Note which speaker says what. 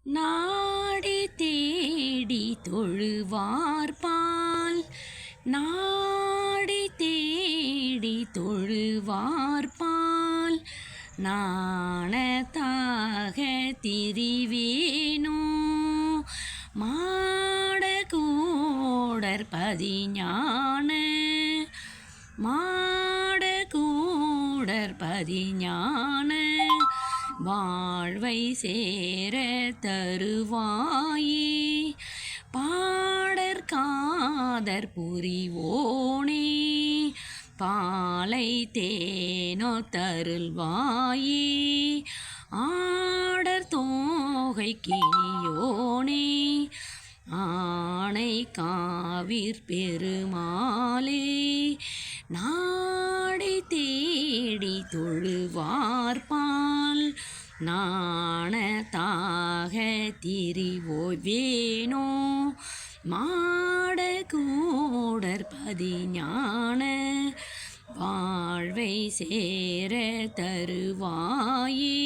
Speaker 1: நாடி தேடி தொழுவார்பால் நாடி தேடி தொழுவார்பால் நாணத்தாக திரிவேனோ மாடகூடற் பதிஞான மாடகூடற் பதிஞான வாழ்வை சேர தருவாயே பாடற்காதற் புரிவோனே பாலை தேனோ தருள்வாயே ஆடர் தோகை கினியோனே ஆனை காவிற் பெருமாளே நாடி தேடி தொழுவார்பால் நாணத்தாக திரிவோவேனோ மாடகூடற் பதிஞான வாழ்வை சேர தருவாயே.